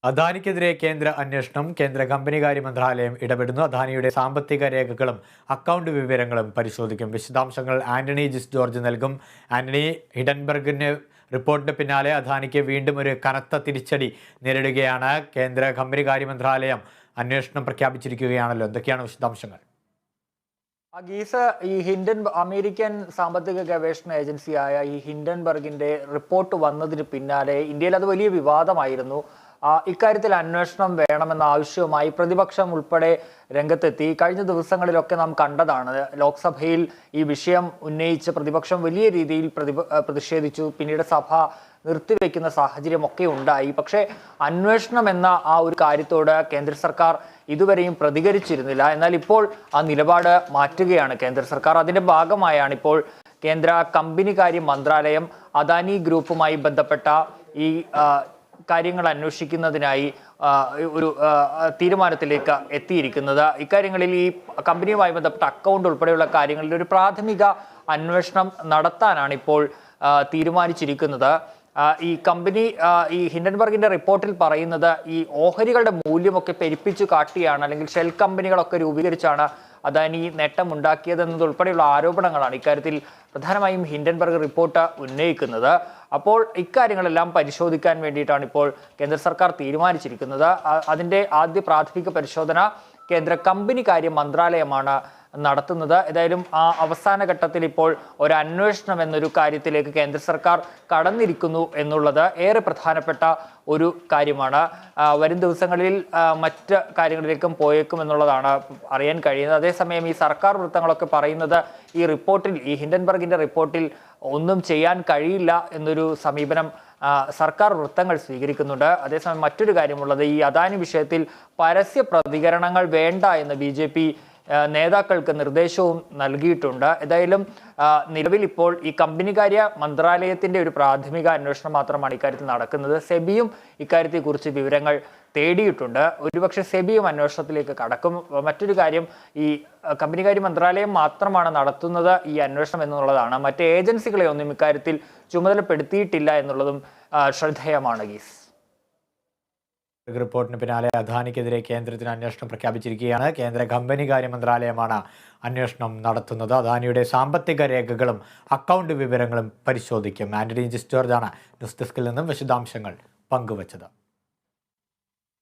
അദാനിക്കെതിരെ കേന്ദ്ര അന്വേഷണം. കേന്ദ്ര കമ്പനികാര്യ മന്ത്രാലയം ഇടപെടുന്നു. അദാനിയുടെ സാമ്പത്തിക രേഖകളും അക്കൗണ്ട് വിവരങ്ങളും പരിശോധിക്കും. വിശദാംശങ്ങൾ ആന്റണി ജിസ് ജോർജ് നൽകും. ആന്റണി, ഹിഡൻബർഗിന്റെ റിപ്പോർട്ടിന് പിന്നാലെ അദാനിക്ക് വീണ്ടും ഒരു കനത്ത തിരിച്ചടി നേരിടുകയാണ്. കേന്ദ്ര കമ്പനികാര്യ മന്ത്രാലയം അന്വേഷണം പ്രഖ്യാപിച്ചിരിക്കുകയാണല്ലോ. എന്തൊക്കെയാണ് വിശദാംശങ്ങൾ? ഈ അമേരിക്കൻ സാമ്പത്തിക ഗവേഷണ ഏജൻസിയായ ഈ ഹിൻഡൻബർഗിന്റെ റിപ്പോർട്ട് വന്നതിന് പിന്നാലെ ഇന്ത്യയിൽ അത് വലിയ വിവാദമായിരുന്നു. ഇക്കാര്യത്തിൽ അന്വേഷണം വേണമെന്ന ആവശ്യവുമായി പ്രതിപക്ഷം ഉൾപ്പെടെ രംഗത്തെത്തി. കഴിഞ്ഞ ദിവസങ്ങളിലൊക്കെ നാം കണ്ടതാണ്. ലോക്സഭയിൽ ഈ വിഷയം ഉന്നയിച്ച് പ്രതിപക്ഷം വലിയ രീതിയിൽ പ്രതിഷേധിച്ചു. പിന്നീട് സഭ നിർത്തിവെക്കുന്ന സാഹചര്യമൊക്കെ ഉണ്ടായി. പക്ഷേ അന്വേഷണം എന്ന ആ ഒരു കാര്യത്തോട് കേന്ദ്ര സർക്കാർ ഇതുവരെയും പ്രതികരിച്ചിരുന്നില്ല. എന്നാൽ ഇപ്പോൾ ആ നിലപാട് മാറ്റുകയാണ് കേന്ദ്ര സർക്കാർ. അതിന്റെ ഭാഗമായാണ് ഇപ്പോൾ കേന്ദ്ര കമ്പനികാര്യ മന്ത്രാലയം അദാനി ഗ്രൂപ്പുമായി ബന്ധപ്പെട്ട ഈ കാര്യങ്ങൾ അന്വേഷിക്കുന്നതിനായി ഒരു തീരുമാനത്തിലേക്ക് എത്തിയിരിക്കുന്നത്. ഇക്കാര്യങ്ങളിൽ ഈ കമ്പനിയുമായി ബന്ധപ്പെട്ട അക്കൗണ്ട് ഉൾപ്പെടെയുള്ള കാര്യങ്ങളിൽ ഒരു പ്രാഥമിക അന്വേഷണം നടത്താനാണ് ഇപ്പോൾ തീരുമാനിച്ചിരിക്കുന്നത്. ഈ ഹിൻഡൻബർഗിന്റെ റിപ്പോർട്ടിൽ പറയുന്നത് ഈ ഓഹരികളുടെ മൂല്യമൊക്കെ പെരുപ്പിച്ചു കാട്ടിയാണ്, അല്ലെങ്കിൽ ഷെൽ കമ്പനികളൊക്കെ രൂപീകരിച്ചാണ് അദാനി നേട്ടമുണ്ടാക്കിയതെന്നതുൾപ്പെടെയുള്ള ആരോപണങ്ങളാണ് ഇക്കാര്യത്തിൽ പ്രധാനമായും ഹിൻഡൻബർഗ് റിപ്പോർട്ട് ഉന്നയിക്കുന്നത്. അപ്പോൾ ഇക്കാര്യങ്ങളെല്ലാം പരിശോധിക്കാൻ വേണ്ടിയിട്ടാണ് ഇപ്പോൾ കേന്ദ്ര സർക്കാർ തീരുമാനിച്ചിരിക്കുന്നത്. അതിന്റെ ആദ്യ പ്രാഥമിക പരിശോധന കേന്ദ്ര കമ്പനികാര്യ മന്ത്രാലയമാണ് നടത്തുന്നത്. ഏതായാലും ആ അവസാന ഘട്ടത്തിൽ ഇപ്പോൾ ഒരു അന്വേഷണം എന്നൊരു കാര്യത്തിലേക്ക് കേന്ദ്ര സർക്കാർ കടന്നിരിക്കുന്നു എന്നുള്ളത് ഏറെ പ്രധാനപ്പെട്ട ഒരു കാര്യമാണ്. വരും ദിവസങ്ങളിൽ മറ്റ് കാര്യങ്ങളിലേക്കും പോയേക്കും എന്നുള്ളതാണ് അറിയാൻ കഴിയുന്നത്. അതേസമയം ഈ സർക്കാർ വൃത്തങ്ങളൊക്കെ പറയുന്നത് ഈ റിപ്പോർട്ടിൽ, ഈ ഹിൻഡൻബർഗിന്റെ റിപ്പോർട്ടിൽ ഒന്നും ചെയ്യാൻ കഴിയില്ല എന്നൊരു സമീപനം സർക്കാർ വൃത്തങ്ങൾ സ്വീകരിക്കുന്നുണ്ട്. അതേസമയം മറ്റൊരു കാര്യമുള്ളത്, ഈ അദാനി വിഷയത്തിൽ പരസ്യ പ്രതികരണങ്ങൾ വേണ്ട എന്ന് BJP നേതാക്കൾക്ക് നിർദ്ദേശവും നൽകിയിട്ടുണ്ട്. ഏതായാലും നിലവിൽ ഇപ്പോൾ ഈ കമ്പനികാര്യ മന്ത്രാലയത്തിന്റെ ഒരു പ്രാഥമിക അന്വേഷണം മാത്രമാണ് ഇക്കാര്യത്തിൽ നടക്കുന്നത്. സെബിയും ഇക്കാര്യത്തെക്കുറിച്ച് വിവരങ്ങൾ തേടിയിട്ടുണ്ട്. ഒരുപക്ഷെ സെബിയും അന്വേഷണത്തിലേക്ക് കടക്കും. മറ്റൊരു കാര്യം, ഈ കമ്പനികാര്യ മന്ത്രാലയം മാത്രമാണ് നടത്തുന്നത് ഈ അന്വേഷണം എന്നുള്ളതാണ്. മറ്റ് ഏജൻസികളെ ഒന്നും ഇക്കാര്യത്തിൽ ചുമതലപ്പെടുത്തിയിട്ടില്ല എന്നുള്ളതും ശ്രദ്ധേയമാണ്. ഗീസ്, റിപ്പോർട്ടിന് പിന്നാലെ അദാനിക്കെതിരെ കേന്ദ്രത്തിന് അന്വേഷണം പ്രഖ്യാപിച്ചിരിക്കുകയാണ്. കേന്ദ്ര കമ്പനികാര്യ മന്ത്രാലയമാണ് അന്വേഷണം നടത്തുന്നത്. അദാനിയുടെ സാമ്പത്തിക രേഖകളും അക്കൗണ്ട് വിവരങ്ങളും പരിശോധിക്കും. ആന്റണി ജിസ് ജോർജാണ് ന്യൂസ് ഡെസ്കിൽ നിന്നും വിശദാംശങ്ങൾ പങ്കുവച്ചത്.